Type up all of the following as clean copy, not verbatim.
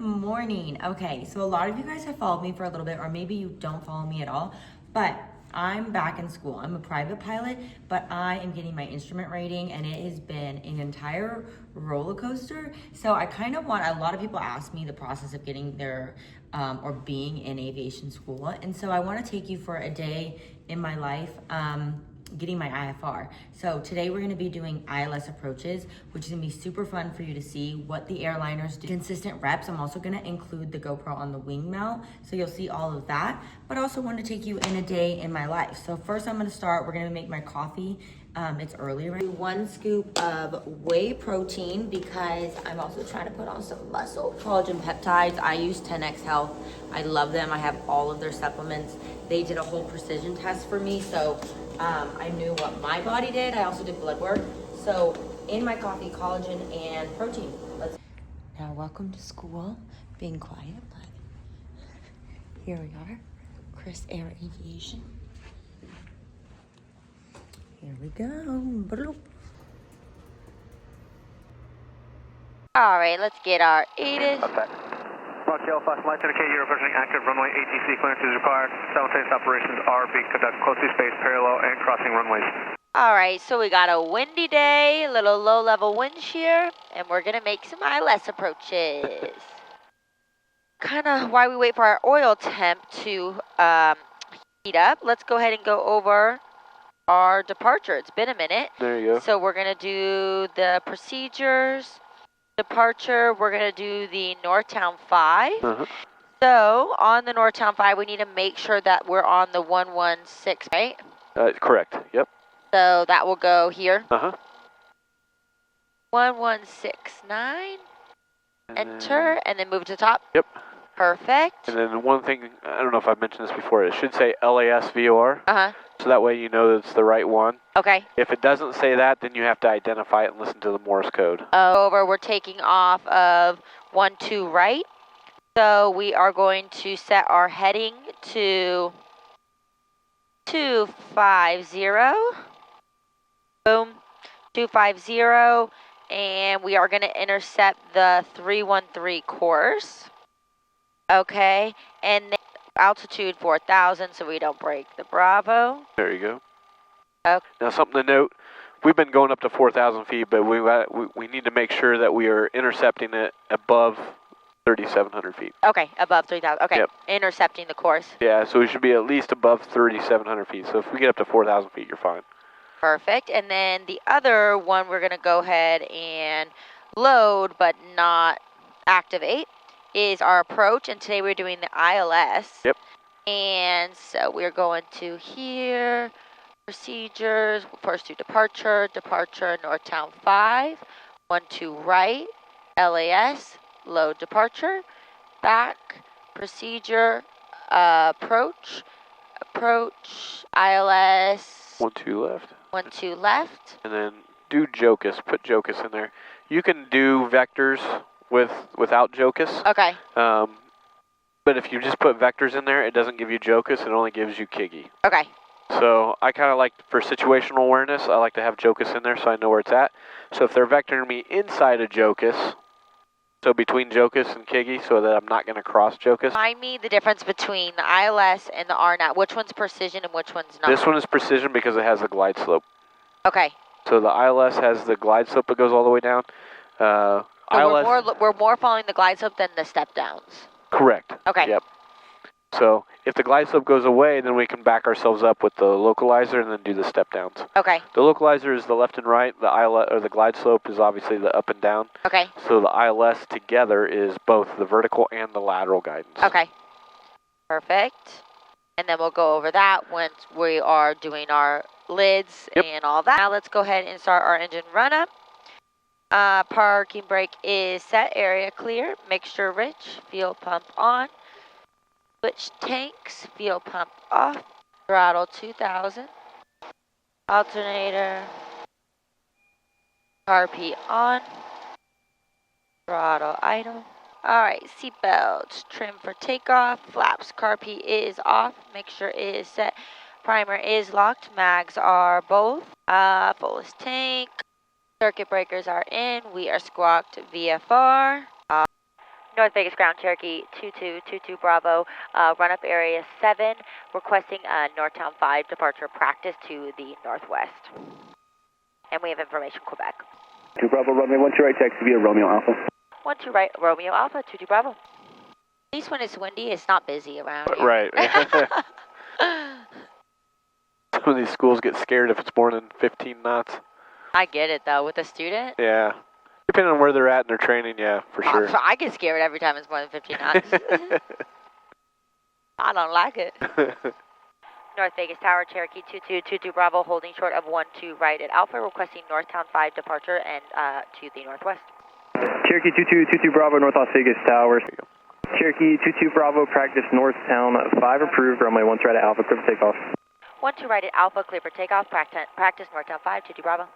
morning. Okay, so a lot of you guys have followed me for a little bit, or maybe you don't follow me at all, but I'm back in school. I'm a private pilot, but I am getting my instrument rating, and it has been an entire roller coaster. So I kind of want, a lot of people ask me the process of getting their or being in aviation school, and so I want to take you for a day in my life getting my IFR. So today we're gonna be doing ILS approaches, which is gonna be super fun for you to see what the airliners do. Consistent reps. I'm also gonna include the GoPro on the wing mount, so you'll see all of that, but also want to take you in a day in my life. So first I'm gonna start, we're gonna make my coffee. It's early, right? 1 scoop of whey protein because I'm also trying to put on some muscle. Collagen peptides, I use 10X Health. I love them, I have all of their supplements. They did a whole precision test for me, so I knew what my body did. I also did blood work. So in my coffee, collagen and protein. Now welcome to school. Being quiet, but here we are. Chris Air Aviation. Here we go. All right, let's get our ATIS. Roger, fast lights indicate you're approaching active runway. ATC clearance is required. Simultaneous operations are being conducted closely spaced, parallel, and crossing runways. All right, so we got a windy day, a little low-level wind shear, and we're gonna make some ILS approaches. Kind of while we wait for our oil temp to heat up, let's go ahead and go over our departure. It's been a minute. There you go. So we're gonna do the procedures. Departure, we're going to do the Northtown 5. So on the Northtown 5, we need to make sure that we're on the 116, right? Correct, yep. So that will go here. 1169, enter, and then move to the top. Yep. Perfect. And then one thing, I don't know if I've mentioned this before, it should say LAS VOR. So that way you know that it's the right one. Okay. If it doesn't say that, then you have to identify it and listen to the Morse code. Over, we're taking off of 12 right. So we are going to set our heading to 250. Boom. 250. And we are going to intercept the 313 course. Okay. And then altitude 4,000 so we don't break the Bravo. There you go. Okay. Now something to note, we've been going up to 4,000 feet, but we need to make sure that we are intercepting it above 3,700 feet. Okay, above 3,000. Okay, yep. Intercepting the course. Yeah, so we should be at least above 3,700 feet. So if we get up to 4,000 feet, you're fine. Perfect. And then the other one we're going to go ahead and load, but not activate, is our approach. And today we're doing the ILS. Yep. And so we're going to here. Procedures, first do departure, Northtown 5, 12 right, LAS, load departure, back, procedure, approach, ILS. 12 left. 12 left. And then do JOCUS, put JOCUS in there. You can do vectors without JOCUS. Okay. But if you just put vectors in there, it doesn't give you JOCUS, it only gives you KIGI. Okay. So I kind of like, for situational awareness, I like to have JOCUS in there so I know where it's at. So if they're vectoring me inside of JOCUS, so between JOCUS and KIGI, so that I'm not going to cross JOCUS. Remind me the difference between the ILS and the RNAT. Which one's precision and which one's not? This one is precision because it has the glide slope. Okay. So the ILS has the glide slope that goes all the way down. So ILS, we're more following the glide slope than the step downs. Correct. Okay. Yep. So if the glide slope goes away, then we can back ourselves up with the localizer and then do the step downs. Okay. The localizer is the left and right. The ILS, or the glide slope, is obviously the up and down. Okay. So the ILS together is both the vertical and the lateral guidance. Okay. Perfect. And then we'll go over that once we are doing our lids and all that. Now let's go ahead and start our engine run up. Parking brake is set, area clear, mixture rich, fuel pump on. Switch tanks, fuel pump off, throttle 2,000, alternator, RP on, throttle idle. All right, seatbelts, trim for takeoff, flaps, car P is off, mixture is set, primer is locked, mags are both, fullest tank, circuit breakers are in, we are squawked VFR. North Vegas ground, Cherokee 2222 Bravo, run up area 7, requesting Northtown 5 departure practice to the northwest. And we have information, Quebec. 2 Bravo, runway 12 right, taxi via Romeo Alpha. 12 right, Romeo Alpha, 22 Bravo. At least when it's windy, it's not busy around here. Right. Some of these schools get scared if it's more than 15 knots. I get it, though, with a student. Yeah. Depending on where they're at in their training, yeah, for sure. I get scared every time it's more than 15 knots. I don't like it. North Vegas Tower, Cherokee 2222 Bravo, holding short of 12 right at Alpha, requesting Northtown 5 departure and to the northwest. Cherokee 2222 Bravo, North Las Vegas Tower. Cherokee 22 Bravo, practice Northtown 5 approved, runway 13 right at Alpha, clear for takeoff. 12 right at Alpha, clear for takeoff, practice Northtown 5, 22 Bravo.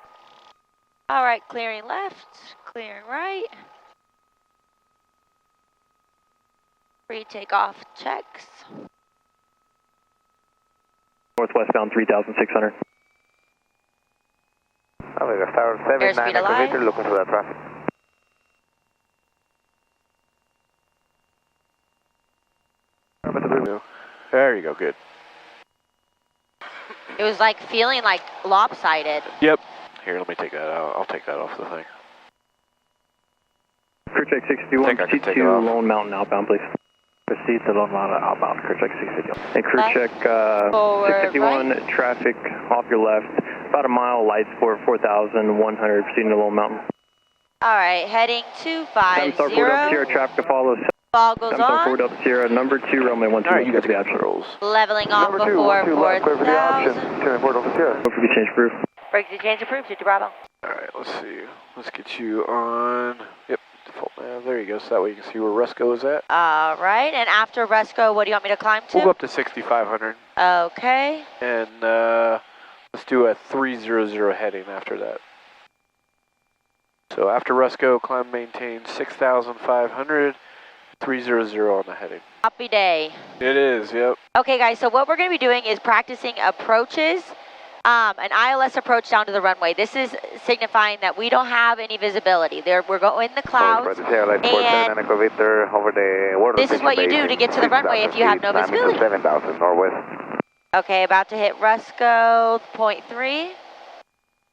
All right, clearing left, clearing right. Pre-takeoff checks. Northwest bound 3,600. Vegas Tower 7, Airspeed 9 alive. activator, looking for that traffic. There you go, good. It was like feeling like lopsided. Yep. Here, let me take that out. I'll take that off the thing. Crew check 61, I think I can proceed take it to off. Lone Mountain outbound, please. Proceed to Lone Mountain outbound, crew check 61. And crew Left, check forward, 651, right. traffic off your left, about a mile, lights for 4,100, proceeding to Lone Mountain. All right, heading 250. Star forward up Sierra, traffic to follow. Goggles Star forward on. up Sierra, number 2, runway 12. All right, you guys the got option. controls. Leveling off before 4,000. Turn forward over Sierra. Don't forget change proof. Frequency change approved, 2 Bravo. All right, let's see. Let's get you on. Yep, default nav. There you go. So that way you can see where Resco is at. All right, and after Resco, what do you want me to climb to? We'll go up to 6,500. Okay. And let's do a 300 heading after that. So after Resco, climb maintain 6,500, 300 on the heading. Happy day. It is, yep. Okay, guys, so what we're going to be doing is practicing approaches, an ILS approach down to the runway. This is signifying that we don't have any visibility. We're going in the clouds, and this is what you do to get to the runway if you have no visibility. 7,000 northwest. Okay, about to hit Resco, 0.3,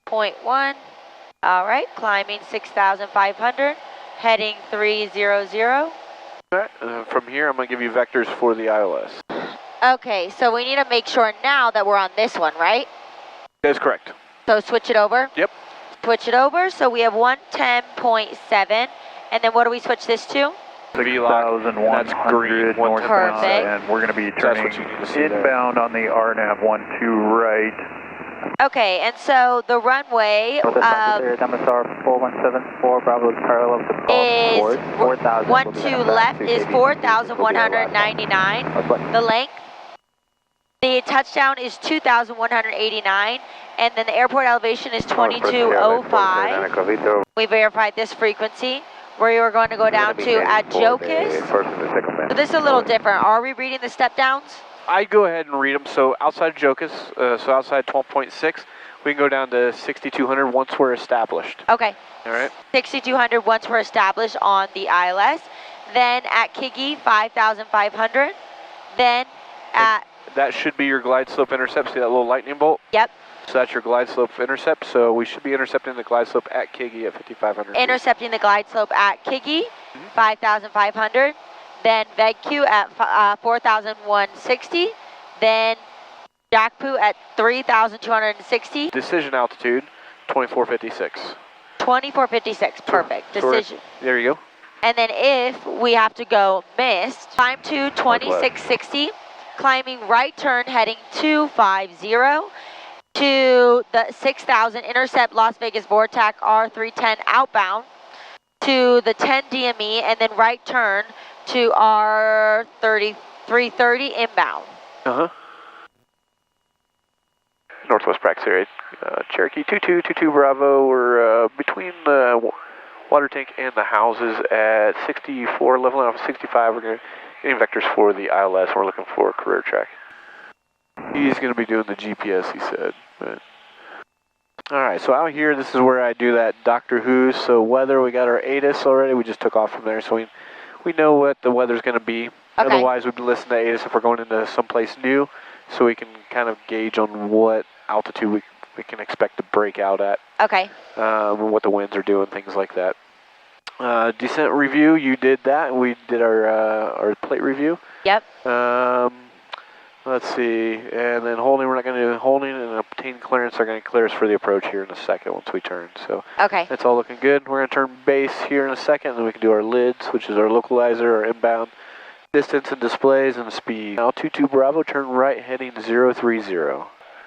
0.1. All right, climbing 6,500, heading 300. All right, and then from here, I'm going to give you vectors for the ILS. Okay, so we need to make sure now that we're on this one, right? That is correct. So switch it over? Yep. Switch it over, so we have 110.7, and then what do we switch this to? V-lock, and that's green. Perfect. And we're going to be That's turning what you need to see there. inbound on the RNAV 12 right. Okay, and so the runway Star 4174 Bravo is parallel to is 4,000. 12 left is 4,199. The length. The touchdown is 2,189, and then the airport elevation is 2205. We verified this frequency. We are going to go down to at Jocus. So this is a little different. Are we reading the step downs? I go ahead and read them. So outside Jocus, so outside 12.6, we can go down to 6,200 once we're established. Okay. All right. 6,200 once we're established on the ILS. Then at Kigi, 5,500. Then at... That should be your glide slope intercept. See that little lightning bolt? Yep. So that's your glide slope intercept. So we should be intercepting the glide slope at Kigi at 5,500. Intercepting the glide slope at Kigi, 5,500. Then VegQ at 4,160. Then Jakpu at 3,260. Decision altitude, 2456. 2456, perfect. Decision. There you go. And then if we have to go missed, climb to 2660, climbing right turn heading 250 to the 6,000, intercept Las Vegas Vortac R310 outbound to the 10 DME, and then right turn to R330 inbound. Uh-huh. Northwest practice area, Cherokee 2222 Bravo. We're between the water tank and the houses at 64, leveling off 65. We're getting vectors for the ILS. We're looking for a career track. He's going to be doing the GPS, he said. But. All right, so out here, this is where I do that Doctor Who. So weather, we got our ATIS already. We just took off from there, so we we know what the weather's going to be. Okay. Otherwise, we'd listen to ATIS if we're going into someplace new, so we can kind of gauge on what altitude we can expect to break out at. Okay. What the winds are doing, things like that. Descent review, you did that. We did our plate review. Yep. Let's see, and then holding, we're not going to do holding, and obtain clearance are going to clear us for the approach here in a second once we turn. So Okay. that's all looking good. We're going to turn base here in a second, and then we can do our lids, which is our localizer, our inbound distance and displays, and speed. Now 22 Bravo, turn right heading 030.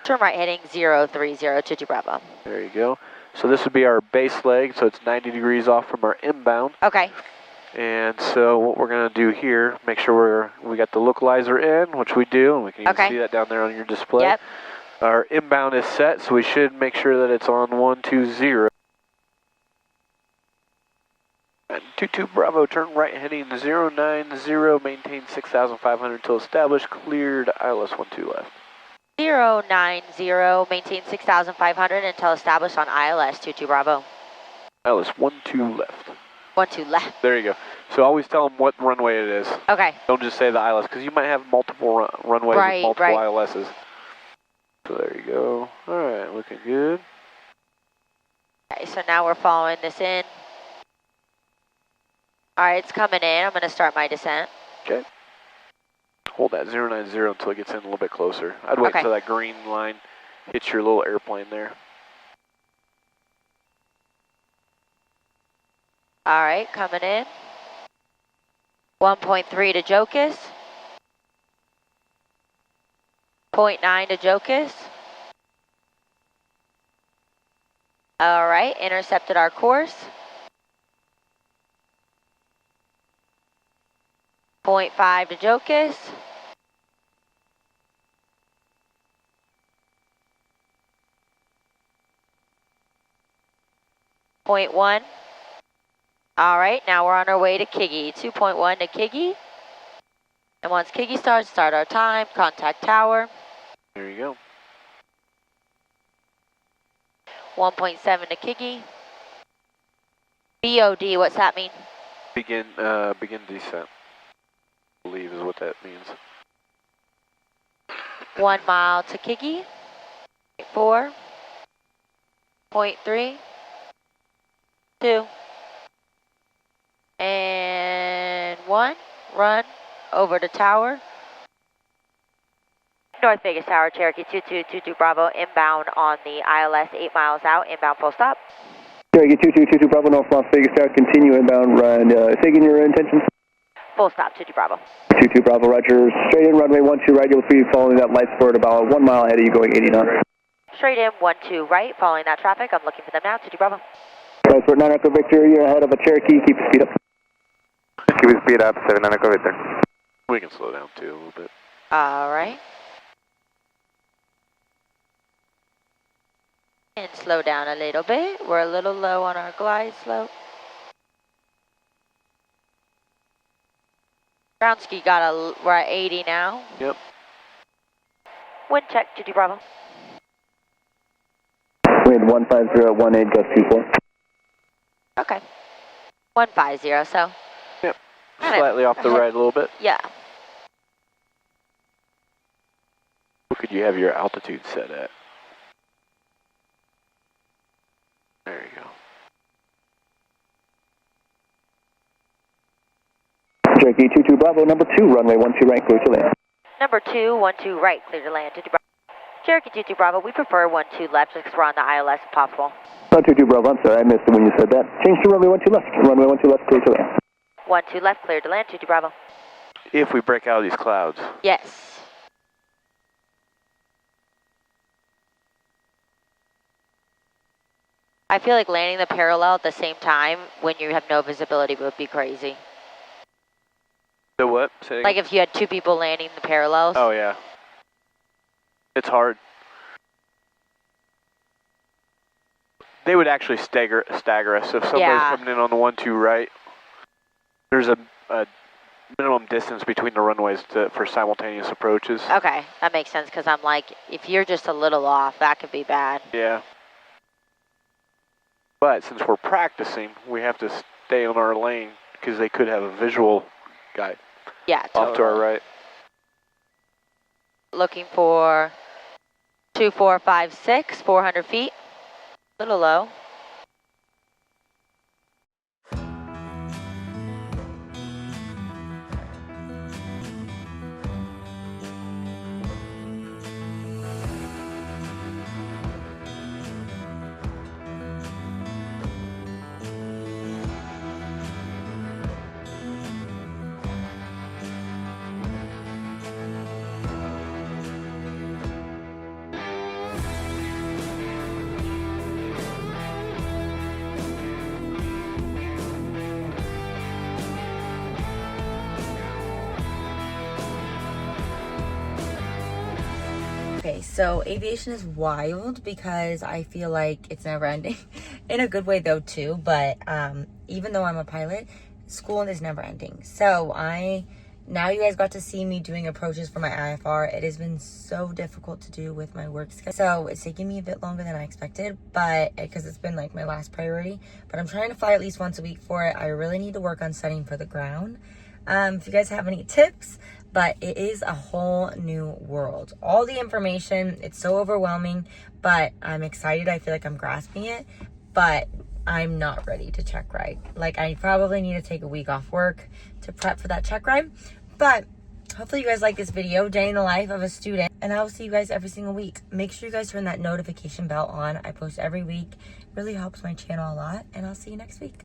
Turn right heading 030, 22 Bravo. There you go. So this would be our base leg, so it's 90 degrees off from our inbound. Okay. And so what we're going to do here, make sure we got the localizer in, which we do, and we can even see that down there on your display. Yep. Our inbound is set, so we should make sure that it's on 120. And 22 Bravo, turn right heading 090, maintain 6,500 until established, cleared ILS 12 left. 090, maintain 6,500 until established on ILS 22 Bravo. ILS 12 left. 12 left. There you go. So always tell them what runway it is. Okay. Don't just say the ILS, because you might have multiple runways with multiple ILSs. So there you go. All right, looking good. Okay, so now we're following this in. All right, it's coming in. I'm going to start my descent. Okay. Hold that 090 until it gets in a little bit closer. I'd wait until that green line hits your little airplane there. All right, coming in. 1.3 to Jocus. 0.9 to Jocus. All right, intercepted our course. 0.5 to Jocus. .1. All right, now we're on our way to Kiggy. 2.1 to Kiggy. And once Kiggy starts, start our time, contact tower. There you go. 1.7 to Kiggy. BOD, what's that mean? Begin descent, I believe is what that means. 1 mile to Kiggy. 4. 0.3. 2. And 1. Run over to tower. North Vegas Tower, Cherokee 2222 Bravo, inbound on the ILS 8 miles out, inbound full stop. Cherokee 2222 Bravo, North Las Vegas Tower, continue inbound run. Taking your intentions? Full stop, 22 Bravo. 22 Bravo, roger. Straight in, runway 12 right, you'll be following that light sport about 1 mile ahead of you going 80 knots. Straight in, 12 right, following that traffic. I'm looking for them now, 22 Bravo. Light sport 9 Echo Victor, you're ahead of a Cherokee, keep the speed up. Keep the speed up, 7 Echo Victor. We can slow down too a little bit. All right. And slow down a little bit. We're a little low on our glide slope. Ground ski we're at 80 now. Yep. Wind check, 22 Bravo. Wind 15018, gust 24. Okay. 150, so. Yep. Slightly off the right a little bit. Yeah. What could you have your altitude set at? There you go. Cherokee 22 Bravo, number 2, runway 12 right, clear to land. Number 2, 12 right, clear to land, 22 Bravo. Cherokee 22 Bravo, we prefer 12 left because we're on the ILS if possible. 22 Bravo, I'm sorry, I missed it when you said that. Change to runway 12 left, runway 12 left, clear to land. 12 left, clear to land, 22 Bravo. If we break out of these clouds. Yes. I feel like landing the parallel at the same time when you have no visibility would be crazy. The what? Like if you had 2 people landing the parallels. Oh yeah. It's hard. They would actually stagger us. If somebody's coming in on the 12 right, there's a minimum distance between the runways for simultaneous approaches. Okay, that makes sense because I'm like, if you're just a little off, that could be bad. Yeah. But since we're practicing, we have to stay on our lane because they could have a visual guide Yeah, totally. off to our right. Looking for 2456, 400 feet. A little low. Okay, so aviation is wild because I feel like it's never ending. In a good way though too, but even though I'm a pilot, school is never ending. So now you guys got to see me doing approaches for my IFR. It has been so difficult to do with my work schedule. So it's taking me a bit longer than I expected, but because it's been like my last priority, but I'm trying to fly at least once a week for it. I really need to work on studying for the ground. If you guys have any tips, but it is a whole new world. All the information, it's so overwhelming, but I'm excited. I feel like I'm grasping it, but I'm not ready to check ride. Like, I probably need to take a week off work to prep for that check ride, but hopefully you guys like this video, day in the life of a student, and I will see you guys every single week. Make sure you guys turn that notification bell on. I post every week. It really helps my channel a lot, and I'll see you next week.